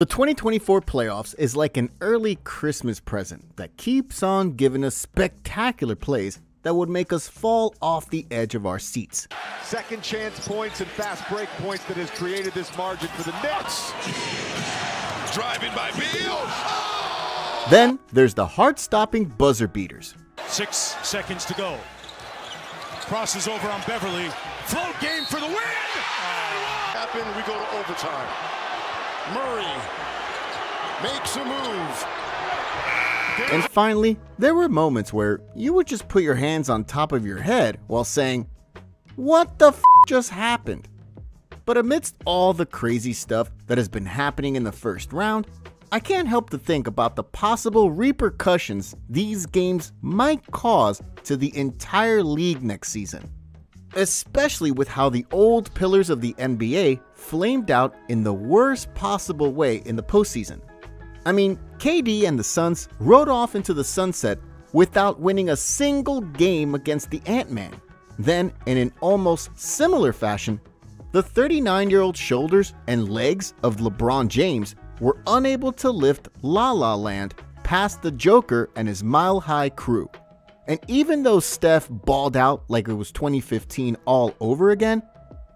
The 2024 playoffs is like an early Christmas present that keeps on giving us spectacular plays that would make us fall off the edge of our seats. Second chance points and fast break points that has created this margin for the Nets. Driving by Beal. Oh! Then there's the heart-stopping buzzer beaters. 6 seconds to go. Crosses over on Beverly. Float game for the win. Happen, we go to overtime. Murray makes a move. And finally, there were moments where you would just put your hands on top of your head while saying, "What the f just happened?" But amidst all the crazy stuff that has been happening in the first round, I can't help to think about the possible repercussions these games might cause to the entire league next season. Especially with how the old pillars of the NBA flamed out in the worst possible way in the postseason. I mean, KD and the Suns rode off into the sunset without winning a single game against the Ant-Man. Then, in an almost similar fashion, the 39-year-old shoulders and legs of LeBron James were unable to lift La La Land past the Joker and his mile-high crew. And even though Steph balled out like it was 2015 all over again,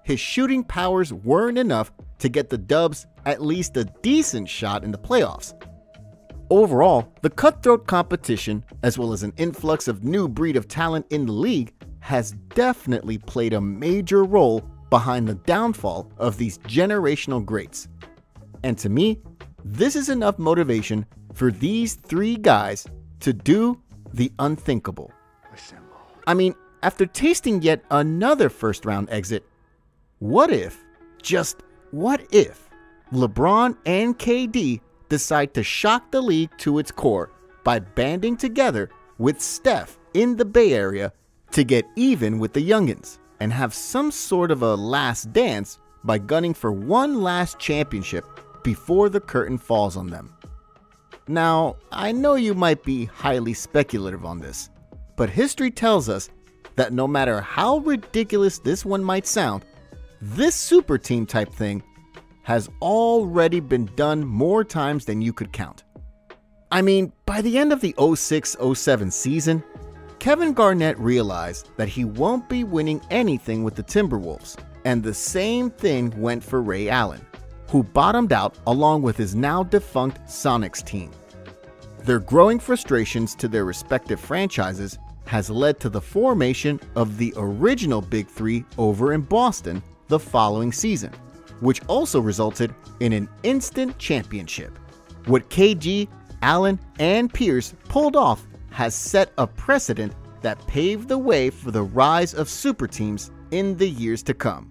his shooting powers weren't enough to get the Dubs at least a decent shot in the playoffs. Overall, the cutthroat competition, as well as an influx of new breed of talent in the league, has definitely played a major role behind the downfall of these generational greats. And to me, this is enough motivation for these three guys to do the unthinkable. I mean, after tasting yet another first-round exit, what if, just what if, LeBron and KD decide to shock the league to its core by banding together with Steph in the Bay Area to get even with the youngins and have some sort of a last dance by gunning for one last championship before the curtain falls on them? Now, I know you might be highly speculative on this, but history tells us that no matter how ridiculous this one might sound, this super team type thing has already been done more times than you could count. I mean, by the end of the 06-07 season, Kevin Garnett realized that he won't be winning anything with the Timberwolves, and the same thing went for Ray Allen, who bottomed out along with his now defunct Sonics team. Their growing frustrations to their respective franchises has led to the formation of the original Big Three over in Boston the following season, which also resulted in an instant championship. What KG, Allen, and Pierce pulled off has set a precedent that paved the way for the rise of super teams in the years to come.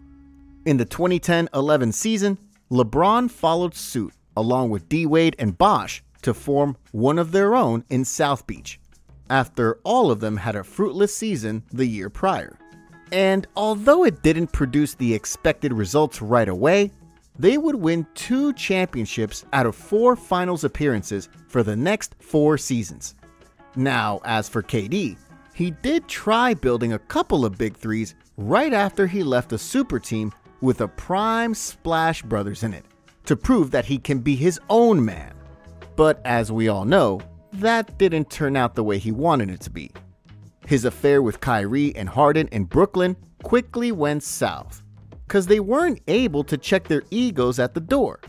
In the 2010-11 season, LeBron followed suit along with D-Wade and Bosh to form one of their own in South Beach, after all of them had a fruitless season the year prior. And although it didn't produce the expected results right away, they would win 2 championships out of 4 finals appearances for the next 4 seasons. Now, as for KD, he did try building a couple of big threes right after he left a super team with a prime Splash Brothers in it, to prove that he can be his own man. But as we all know, that didn't turn out the way he wanted it to be. His affair with Kyrie and Harden in Brooklyn quickly went south, because they weren't able to check their egos at the door.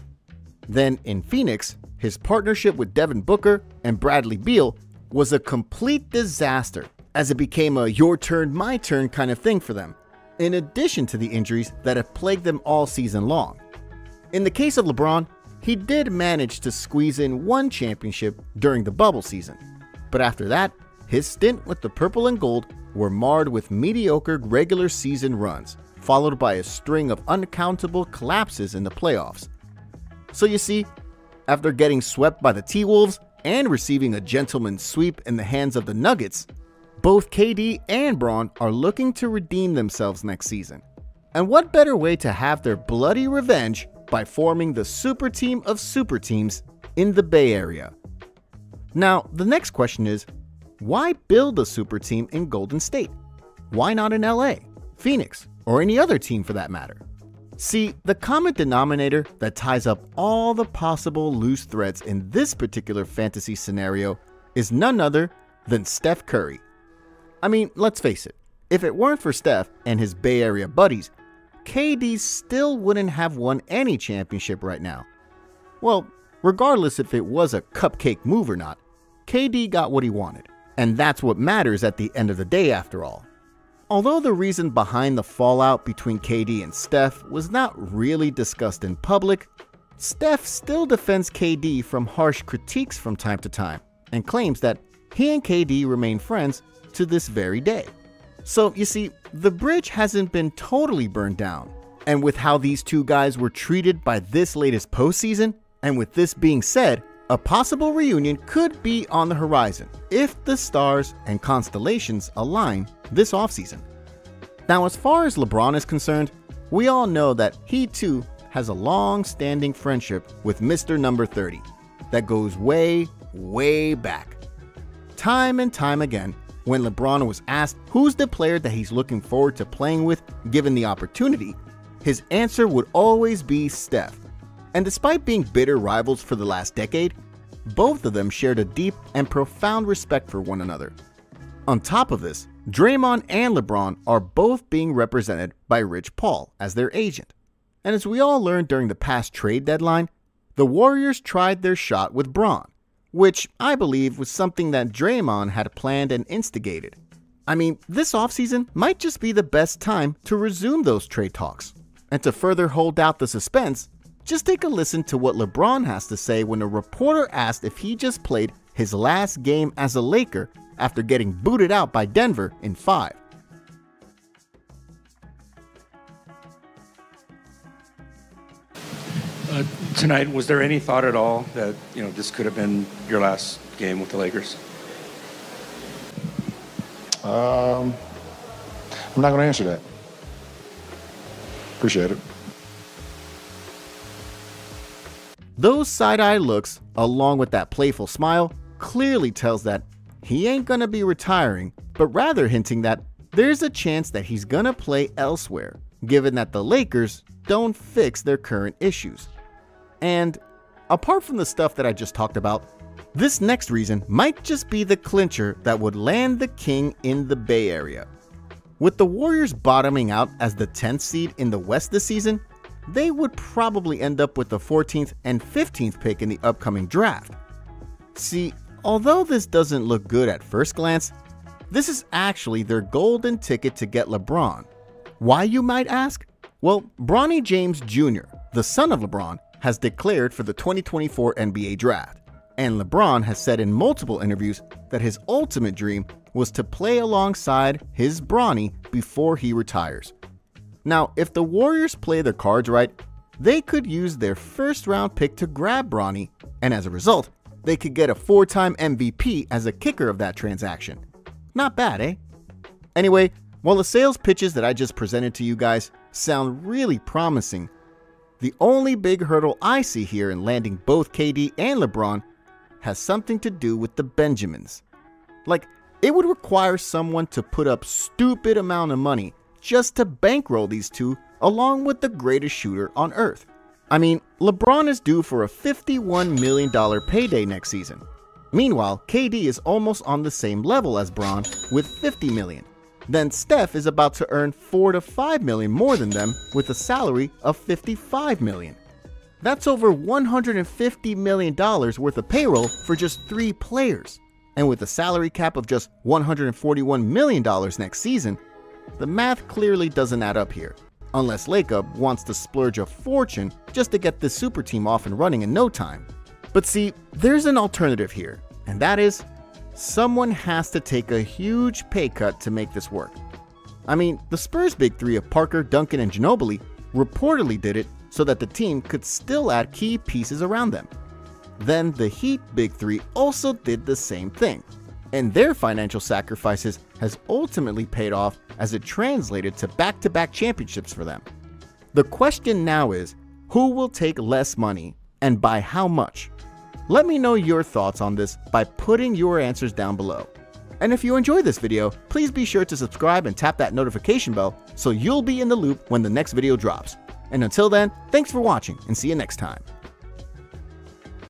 Then in Phoenix, his partnership with Devin Booker and Bradley Beal was a complete disaster, as it became a your turn, my turn kind of thing for them, in addition to the injuries that have plagued them all season long. In the case of LeBron, he did manage to squeeze in 1 championship during the bubble season, but after that, his stint with the purple and gold were marred with mediocre regular season runs, followed by a string of uncountable collapses in the playoffs. So you see, after getting swept by the T-Wolves and receiving a gentleman's sweep in the hands of the Nuggets, both KD and Bron are looking to redeem themselves next season. And what better way to have their bloody revenge by forming the super team of super teams in the Bay Area? Now, the next question is, why build a super team in Golden State? Why not in LA, Phoenix, or any other team for that matter? See, the common denominator that ties up all the possible loose threads in this particular fantasy scenario is none other than Steph Curry. I mean, let's face it, if it weren't for Steph and his Bay Area buddies, KD still wouldn't have won any championship right now. Well, regardless if it was a cupcake move or not, KD got what he wanted, and that's what matters at the end of the day after all. Although the reason behind the fallout between KD and Steph was not really discussed in public, Steph still defends KD from harsh critiques from time to time and claims that he and KD remain friends to this very day. So you see, the bridge hasn't been totally burned down, and with how these two guys were treated by this latest postseason, and with this being said, a possible reunion could be on the horizon if the stars and constellations align this offseason. Now, as far as LeBron is concerned, we all know that he too has a long-standing friendship with Mr. Number 30 that goes way, way back. Time and time again, when LeBron was asked who's the player that he's looking forward to playing with given the opportunity, his answer would always be Steph. And despite being bitter rivals for the last decade, both of them shared a deep and profound respect for one another. On top of this, Draymond and LeBron are both being represented by Rich Paul as their agent. And as we all learned during the past trade deadline, the Warriors tried their shot with Bron, which I believe was something that Draymond had planned and instigated. I mean, this offseason might just be the best time to resume those trade talks. And to further hold out the suspense, just take a listen to what LeBron has to say when a reporter asked if he just played his last game as a Laker after getting booted out by Denver in 5. Tonight, was there any thought at all that, this could have been your last game with the Lakers? I'm not going to answer that. Appreciate it. Those side-eye looks, along with that playful smile, clearly tells that he ain't gonna be retiring, but rather hinting that there's a chance that he's gonna play elsewhere, given that the Lakers don't fix their current issues. And apart from the stuff that I just talked about, this next reason might just be the clincher that would land the king in the Bay Area. With the Warriors bottoming out as the 10th seed in the West this season, they would probably end up with the 14th and 15th pick in the upcoming draft. See, although this doesn't look good at first glance, this is actually their golden ticket to get LeBron. Why, you might ask? Well, Bronny James Jr., the son of LeBron, has declared for the 2024 NBA draft, and LeBron has said in multiple interviews that his ultimate dream was to play alongside his Bronny before he retires. Now, if the Warriors play their cards right, they could use their first-round pick to grab Bronny, and as a result, they could get a 4-time MVP as a kicker of that transaction. Not bad, eh? Anyway, while the sales pitches that I just presented to you guys sound really promising, the only big hurdle I see here in landing both KD and LeBron has something to do with the Benjamins. Like, it would require someone to put up stupid amount of money just to bankroll these two along with the greatest shooter on earth. I mean, LeBron is due for a $51 million payday next season. Meanwhile, KD is almost on the same level as Bron with $50 million. Then Steph is about to earn $4 to $5 million more than them with a salary of $55 million. That's over $150 million worth of payroll for just 3 players. And with a salary cap of just $141 million next season, the math clearly doesn't add up here, unless Lacob wants to splurge a fortune just to get this super team off and running in no time. But see, there's an alternative here, and that is, someone has to take a huge pay cut to make this work. I mean, the Spurs' big three of Parker, Duncan, and Ginobili reportedly did it so that the team could still add key pieces around them. Then the Heat big three also did the same thing, and their financial sacrifices has ultimately paid off as it translated to back-to-back championships for them. The question now is, who will take less money and by how much? Let me know your thoughts on this by putting your answers down below. And if you enjoyed this video, please be sure to subscribe and tap that notification bell so you'll be in the loop when the next video drops. And until then, thanks for watching and see you next time.